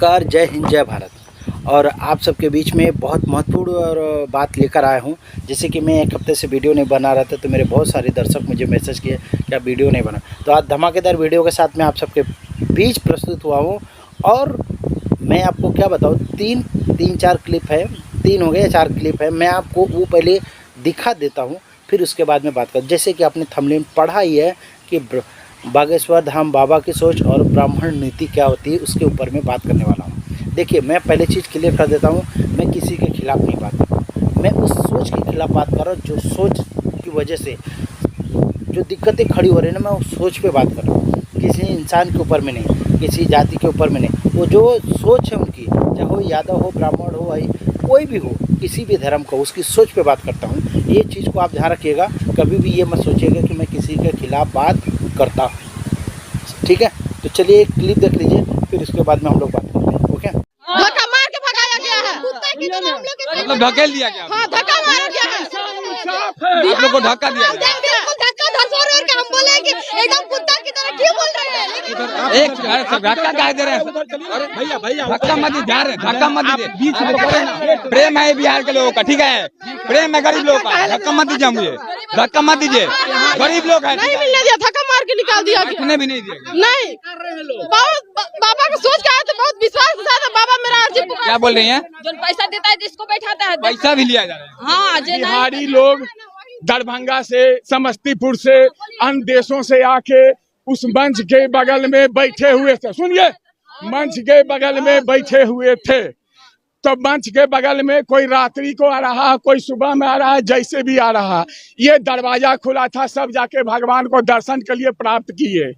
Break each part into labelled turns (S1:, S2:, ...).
S1: नमस्कार, जय हिंद, जय भारत। और आप सबके बीच में बहुत महत्वपूर्ण और बात लेकर आया हूं। जैसे कि मैं एक हफ्ते से वीडियो नहीं बना रहा था, तो मेरे बहुत सारे दर्शक मुझे मैसेज किए कि आप वीडियो नहीं बना। तो आज धमाकेदार वीडियो के साथ मैं आप सबके बीच प्रस्तुत हुआ हूं। और मैं आपको क्या बताऊं, तीन चार क्लिप है, 3 हो गए, 4 क्लिप है। मैं आपको वो पहले दिखा देता हूँ, फिर उसके बाद में बात करूँ। जैसे कि आपने थंबनेल पढ़ा ही है कि बागेश्वर धाम बाबा की सोच और ब्राह्मण नीति क्या होती है, उसके ऊपर मैं बात करने वाला हूँ। देखिए, मैं पहले चीज़ क्लियर कर देता हूँ, मैं किसी के खिलाफ़ नहीं बात कर रहा, मैं उस सोच के खिलाफ़ बात कर रहा हूँ जो सोच की वजह से जो दिक्कतें खड़ी हो रही है ना, मैं उस सोच पे बात कर रहा हूँ। किसी इंसान के ऊपर में नहीं, किसी जाति के ऊपर में नहीं। वो जो सोच है उनकी, चाहे वो यादव हो, ब्राह्मण हो, भाई कोई भी हो, किसी भी धर्म को, उसकी सोच पे बात करता हूँ। ये चीज़ को आप ध्यान रखिएगा, कभी भी ये मत सोचिएगा कि मैं किसी के खिलाफ़ बात करता हूँ, ठीक है। तो चलिए एक क्लिप देख लीजिए, फिर उसके बाद में हम लोग बात करते हैं। ओके।
S2: धक्का मार के भगाया गया है,
S3: मतलब धकेल दिया गया।
S2: हाँ, धक्का मारा गया है,
S3: आप लोग को धक्का दिया गया।
S2: धक्का धसोर के हम बोले कि एकदम कुत्ता की तरह क्यों बोल रहे हैं।
S3: एक धक्का काय दे रहे हैं? अरे भैया धक्का मत दीजिए, धक्का मत दीजिए। प्रेम है बिहार के लोगों का, ठीक है, प्रेम है गरीब लोगों का। धक्का मत दीजिए, मुझे धक्का मत दीजिए, गरीब लोग है।
S2: नहीं मिलने दिया, धक्का मार के निकाल दिया गया।
S3: भी नहीं दिया।
S2: नहीं, बाबा को सोच के आया तो बहुत विश्वास के साथ बाबा मेरा अर्जी पुकार।
S3: क्या बोल रही हैं?
S2: जो पैसा देता है जिसको बैठाता है,
S3: पैसा भी लिया जा रहा है।
S2: हाँ,
S4: बिहारी लोग दरभंगा से, समस्तीपुर से, अन्य देशों से आके उस मंच के बगल में बैठे हुए थे। सुनिए, मंच के बगल में बैठे हुए थे, तो मंच के बगल में कोई रात्रि को आ रहा, कोई सुबह में आ रहा, जैसे भी आ रहा। ये दरवाजा खुला था, सब जाके भगवान को दर्शन के लिए प्राप्त किए।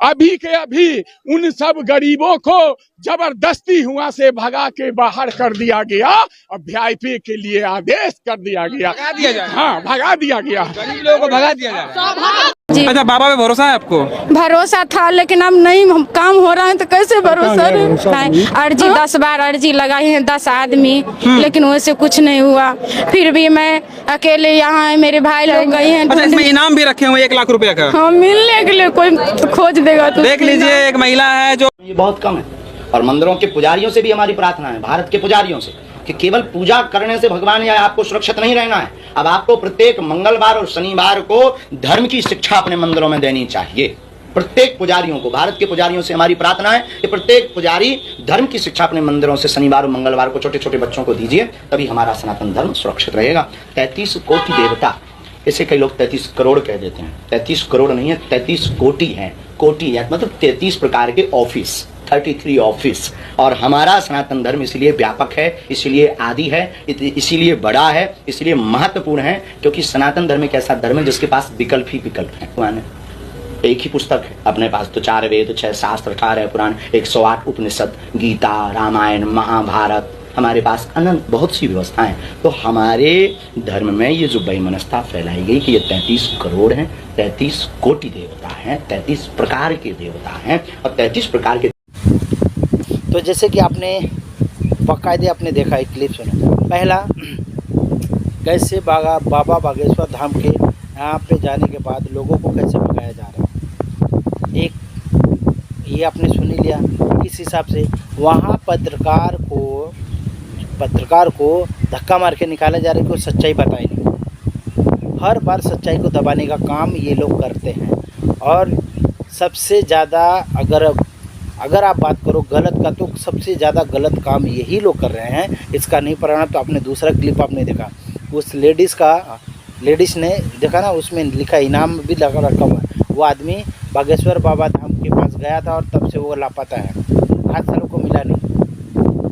S4: अभी के अभी उन सब गरीबों को जबरदस्ती हुआ से भगा के बाहर कर दिया गया और वीआईपी के लिए आदेश कर दिया गया।
S3: भगा दिया जाए।
S4: हाँ, भगा दिया गया।
S3: गरीब लोगों को भगा दिया जाए।
S5: अच्छा, बाबा पे भरोसा है आपको?
S6: भरोसा था, लेकिन अब नहीं काम हो रहा है तो कैसे भरोसा नहीं। अर्जी 10 बार अर्जी लगाई है, 10 आदमी, लेकिन वैसे कुछ नहीं हुआ। फिर भी मैं अकेले यहाँ, मेरे भाई लोग गए हैं।
S5: अच्छा, इसमें इनाम भी रखे हुए 1 लाख रुपए का।
S6: हाँ, मिलने के लिए कोई खोज देगा तो
S5: देख लीजिए, एक महिला है जो
S7: ये बहुत कम है। और मंदिरों के पुजारियों से भी हमारी प्रार्थना है, भारत के पुजारियों से, कि केवल पूजा करने से भगवान या आपको सुरक्षित नहीं रहना है। अब आपको प्रत्येक मंगलवार और शनिवार को धर्म की शिक्षा अपने मंदिरों में देनी चाहिए। प्रत्येक पुजारियों को, भारत के पुजारियों से हमारी प्रार्थना है कि प्रत्येक पुजारी धर्म की शिक्षा अपने मंदिरों से शनिवार और मंगलवार को छोटे छोटे बच्चों को दीजिए, तभी हमारा सनातन धर्म सुरक्षित रहेगा। 33 कोटि देवता, इसे कई लोग 33 करोड़ कह देते हैं। 33 करोड़ नहीं है, 33 कोटि है। कोटि है मतलब 33 प्रकार के ऑफिस, 33 ऑफिस। और हमारा सनातन धर्म इसलिए व्यापक है, इसलिए आदि है, इसीलिए बड़ा है, इसलिए महत्वपूर्ण है, क्योंकि सनातन धर्म एक ऐसा धर्म है जिसके पास विकल्प ही विकल्प है। पुराण एक ही पुस्तक है अपने पास, तो 4 वेद, 6 शास्त्र, 18 पुराण, 108 उपनिषद, गीता, रामायण, महाभारत, हमारे पास अनंत बहुत सी व्यवस्थाएं। तो हमारे धर्म में ये जो वैमनस्यता फैलाई गई कि ये 33 करोड़ हैं, 33 कोटि देवता हैं, 33 प्रकार के देवता हैं और 33 प्रकार के।
S1: तो जैसे कि आपने बाकायदे आपने देखा, एक क्लिप सुना। पहला, कैसे बाबा बागेश्वर धाम के यहाँ पे जाने के बाद लोगों को कैसे भगाया जा रहा है, एक ये आपने सुन ही लिया। किस हिसाब से वहाँ पत्रकार को धक्का मार के निकाला जा रहा है, कोई सच्चाई बताई नहीं। हर बार सच्चाई को दबाने का काम ये लोग करते हैं। और सबसे ज़्यादा अगर आप बात करो गलत का, तो सबसे ज़्यादा गलत काम यही लोग कर रहे हैं। इसका नहीं परिणाम तो आपने दूसरा क्लिप आपने देखा, उस लेडीज़ ने देखा ना, उसमें लिखा इनाम भी लगा रखा हुआ। वो आदमी बागेश्वर बाबा धाम के पास गया था और तब से वो लापता है, 8 सालों को मिला नहीं।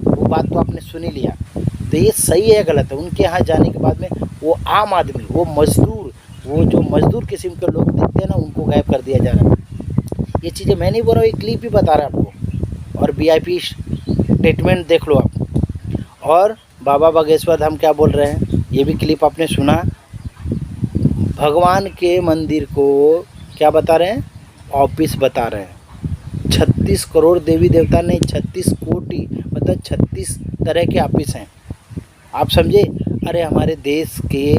S1: वो बात तो आपने सुन ही लिया। तो ये सही है गलत है? उनके यहाँ जाने के बाद में वो आम आदमी, वो मजदूर, वो जो मजदूर किस्म के लोग दिखते हैं ना, उनको गायब कर दिया जा रहा है। ये चीज़ें मैं नहीं बोल रहा हूँ, ये क्लिप भी बता रहा है आपको। और वीआईपी स्टेटमेंट देख लो आप। और बाबा बागेश्वर धाम क्या बोल रहे हैं, ये भी क्लिप आपने सुना। भगवान के मंदिर को क्या बता रहे हैं, ऑफिस बता रहे हैं। 36 करोड़ देवी देवता नहीं, 36 कोटि मतलब 36 तरह के ऑफिस हैं, आप समझे। अरे हमारे देश के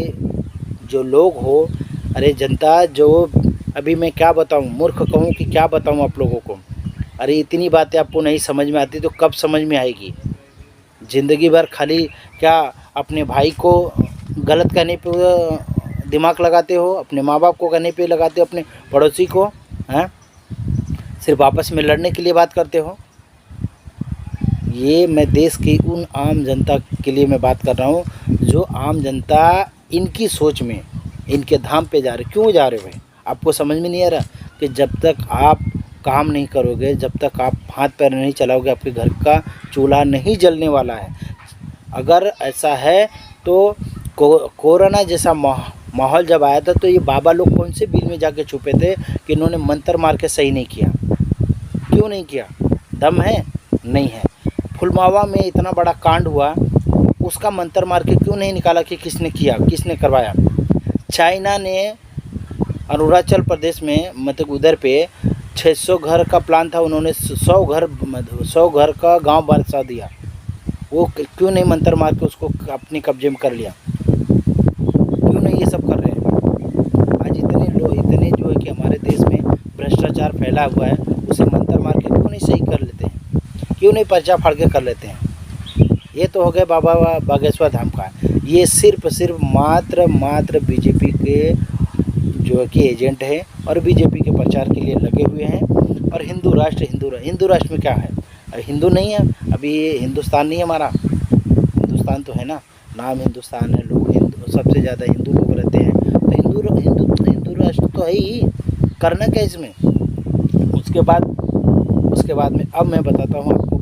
S1: जो लोग हो, अरे जनता जो, अभी मैं क्या बताऊं, मूर्ख कहूं कि क्या बताऊं आप लोगों को। अरे इतनी बातें आपको नहीं समझ में आती तो कब समझ में आएगी? ज़िंदगी भर खाली क्या अपने भाई को गलत कहने पे दिमाग लगाते हो, अपने माँ बाप को कहने पे लगाते हो, अपने पड़ोसी को, हैं? सिर्फ आपस में लड़ने के लिए बात करते हो। ये मैं देश की उन आम जनता के लिए मैं बात कर रहा हूँ जो आम जनता इनकी सोच में इनके धाम पे जा रहे। क्यों जा रहे भाई? आपको समझ में नहीं आ रहा कि जब तक आप काम नहीं करोगे, जब तक आप हाथ पैर नहीं चलाओगे, आपके घर का चूल्हा नहीं जलने वाला है। अगर ऐसा है तो कोरोना जैसा माहौल जब आया था तो ये बाबा लोग कौन से बिल में जाके छुपे थे कि इन्होंने मंत्र मार के सही नहीं किया? क्यों नहीं किया? दम है? नहीं है। पुलवामा में इतना बड़ा कांड हुआ, उसका मंत्र मार के क्यों नहीं निकाला कि किसने किया, किसने करवाया? चाइना ने अरुणाचल प्रदेश में मतलब उधर पे 600 घर का प्लान था, उन्होंने 100 घर का गांव बसा दिया। वो क्यों नहीं मंत्र मार के उसको अपने कब्जे में कर लिया? क्यों नहीं ये सब कर रहे हैं? आज इतने जो है कि हमारे देश में भ्रष्टाचार फैला हुआ है, उसे मंत्र मार के क्यों नहीं सही कर लेते हैं? क्यों नहीं पर्चा फाड़ के कर लेते हैं? ये तो हो गए बाबा बागेश्वर धाम का। ये सिर्फ मात्र बीजेपी के जो कि एजेंट है और बीजेपी के प्रचार के लिए लगे हुए हैं। और हिंदू राष्ट्र में क्या है? हिंदू नहीं है, अभी ये हिंदुस्तान नहीं है हमारा। हिंदुस्तान तो है ना, नाम हिंदुस्तान है, लोग हिंदू, सबसे ज़्यादा हिंदू लोग रहते हैं, तो हिंदू राष्ट्र तो है ही। करना क्या इसमें? उसके बाद में अब मैं बताता हूँ आपको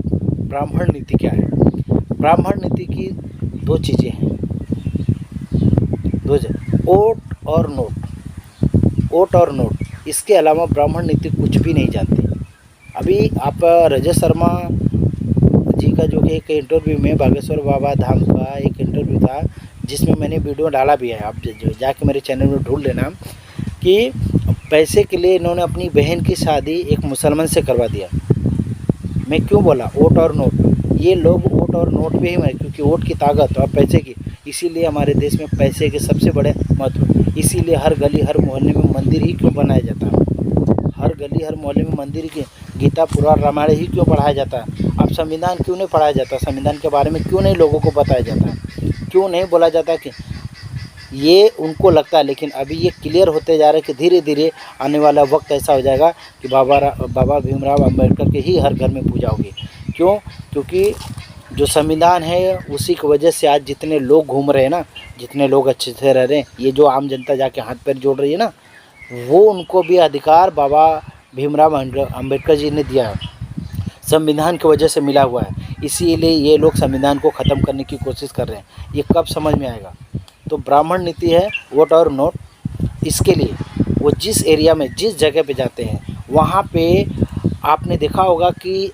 S1: ब्राह्मण नीति क्या है। ब्राह्मण नीति की दो चीज़ें हैं, ओट और नोट। इसके अलावा ब्राह्मण नीति कुछ भी नहीं जानते। अभी आप रजत शर्मा जी का जो कि एक इंटरव्यू में बागेश्वर बाबा धाम का एक इंटरव्यू था, जिसमें मैंने वीडियो डाला भी है, आप जाके मेरे चैनल में ढूंढ लेना, कि पैसे के लिए इन्होंने अपनी बहन की शादी एक मुसलमान से करवा दिया। मैं क्यों बोला ओट और नोट? ये लोग वोट और नोट पे ही है, क्योंकि वोट की ताकत और पैसे की, इसीलिए हमारे देश में पैसे के सबसे बड़े महत्व। इसीलिए हर गली हर मोहल्ले में मंदिर ही क्यों बनाया जाता है? हर गली हर मोहल्ले में मंदिर की गीता पुराण रामायण ही क्यों पढ़ाया जाता है? अब संविधान क्यों नहीं पढ़ाया जाता? संविधान के बारे में क्यों नहीं लोगों को बताया जाता है? क्यों नहीं बोला जाता? कि ये उनको लगता है, लेकिन अभी ये क्लियर होते जा रहा है कि धीरे धीरे आने वाला वक्त ऐसा हो जाएगा कि बाबा भीमराव अम्बेडकर के ही हर घर में पूजा होगी। क्यों? क्योंकि जो संविधान है उसी की वजह से आज जितने लोग घूम रहे हैं ना, जितने लोग अच्छे से रह रहे हैं, ये जो आम जनता जाके हाथ पैर जोड़ रही है ना, वो उनको भी अधिकार बाबा भीमराव अम्बेडकर जी ने दिया है, संविधान की वजह से मिला हुआ है। इसीलिए ये लोग संविधान को ख़त्म करने की कोशिश कर रहे हैं। ये कब समझ में आएगा? तो ब्राह्मण नीति है वोट और नोट। इसके लिए वो जिस एरिया में जिस जगह पे जाते हैं, वहाँ पे आपने देखा होगा कि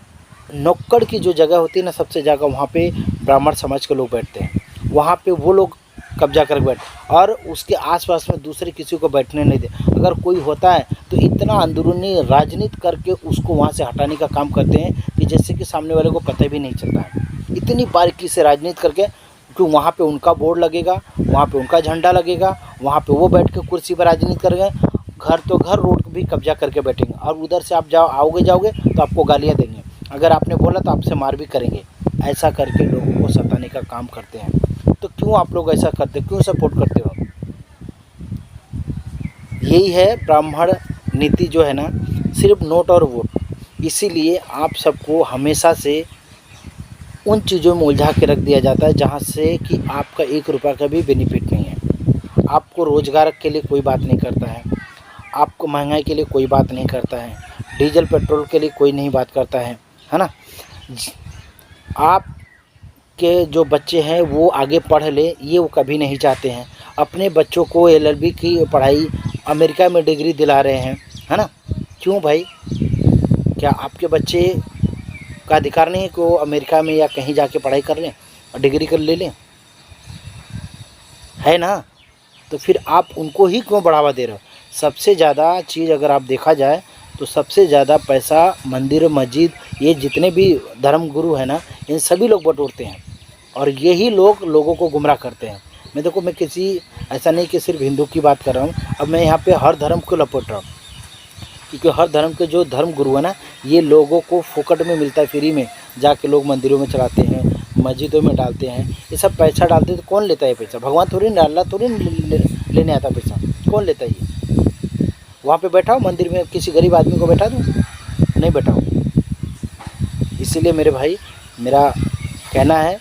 S1: नौकड़ की जो जगह होती है ना, सबसे ज़्यादा वहाँ पे ब्राह्मण समाज के लोग बैठते हैं। वहाँ पे वो लोग कब्जा कर बैठ, और उसके आसपास में दूसरे किसी को बैठने नहीं दे। अगर कोई होता है तो इतना अंदरूनी राजनीति करके उसको वहाँ से हटाने का काम करते हैं कि जैसे कि सामने वाले को पता भी नहीं चलता है। इतनी बारीकी से राजनीति करके, क्योंकि वहाँ पे उनका बोर्ड लगेगा, वहाँ पे उनका झंडा लगेगा, वहाँ पे वो बैठ के कुर्सी पर राजनीति करेंगे। घर तो घर, रोड भी कब्जा करके बैठेंगे, और उधर से आप जाओगे तो आपको गालियाँ देंगे। अगर आपने बोला तो आपसे मार भी करेंगे। ऐसा करके लोगों को सताने का काम करते हैं। तो क्यों आप लोग ऐसा करते, क्यों सपोर्ट करते हो? यही है ब्राह्मण नीति जो है ना, सिर्फ नोट और वोट। इसीलिए आप सबको हमेशा से उन चीज़ों में उलझा के रख दिया जाता है जहाँ से कि आपका 1 रुपये का भी बेनिफिट नहीं है। आपको रोज़गार के लिए कोई बात नहीं करता है, आपको महंगाई के लिए कोई बात नहीं करता है, डीजल पेट्रोल के लिए कोई नहीं बात करता है ना। आप के जो बच्चे हैं वो आगे पढ़ ले, ये वो कभी नहीं चाहते हैं। अपने बच्चों को LLB की पढ़ाई अमेरिका में डिग्री दिला रहे हैं, है ना। क्यों भाई? क्या आपके बच्चे का अधिकार नहीं है कि वो अमेरिका में या कहीं जाके पढ़ाई कर लें और डिग्री कर ले लें? है ना। तो फिर आप उनको ही क्यों बढ़ावा दे रहे हो? सबसे ज़्यादा चीज़ अगर आप देखा जाए तो सबसे ज़्यादा पैसा मंदिर मस्जिद, ये जितने भी धर्म गुरु हैं ना, इन सभी लोग बटोरते हैं, और यही लोग लोगों को गुमराह करते हैं। मैं किसी ऐसा नहीं कि सिर्फ हिंदू की बात कर रहा हूँ, अब मैं यहाँ पे हर धर्म को लपेट रहा हूँ। क्योंकि हर धर्म के जो धर्म गुरु है ना, ये लोगों को फोकट में मिलता है, फ्री में जाके लोग मंदिरों में चढ़ाते हैं, मस्जिदों में डालते हैं, ये सब पैसा डालते हैं। तो कौन लेता है पैसा? भगवान थोड़ी ना, अल्लाह थोड़ी लेने आता पैसा, कौन लेता है ये? वहाँ पे बैठाओ मंदिर में, किसी गरीब आदमी को बैठा दो, नहीं बैठाओ। इसीलिए मेरे भाई, मेरा कहना है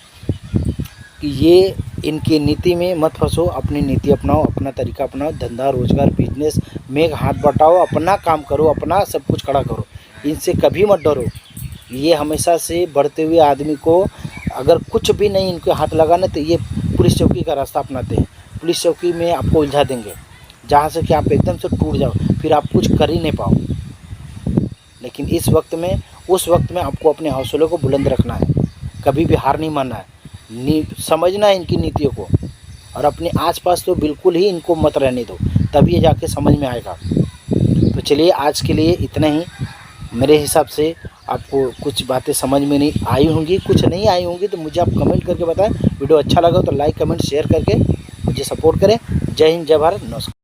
S1: कि ये इनकी नीति में मत फंसो, अपनी नीति अपनाओ, अपना तरीका अपनाओ, धंधा रोजगार बिजनेस में हाथ बटाओ, अपना काम करो, अपना सब कुछ खड़ा करो, इनसे कभी मत डरो। ये हमेशा से बढ़ते हुए आदमी को अगर कुछ भी नहीं इनके हाथ लगाना, तो ये पुलिस चौकी का रास्ता अपनाते हैं। पुलिस चौकी में आपको उलझा देंगे, जहाँ से कि आप एकदम से टूट जाओ, फिर आप कुछ कर ही नहीं पाओ। लेकिन इस वक्त में, उस वक्त में आपको अपने हौसलों को बुलंद रखना है, कभी भी हार नहीं मानना है, समझना है इनकी नीतियों को, और अपने आसपास तो बिल्कुल ही इनको मत रहने दो, तब ये जाके समझ में आएगा। तो चलिए, आज के लिए इतना ही। मेरे हिसाब से आपको कुछ बातें समझ में नहीं आई होंगी, कुछ नहीं आई होंगी, तो मुझे आप कमेंट करके बताएं। वीडियो अच्छा लगा तो लाइक कमेंट शेयर करके मुझे सपोर्ट करें। जय हिंद, जय भारत, नमस्कार।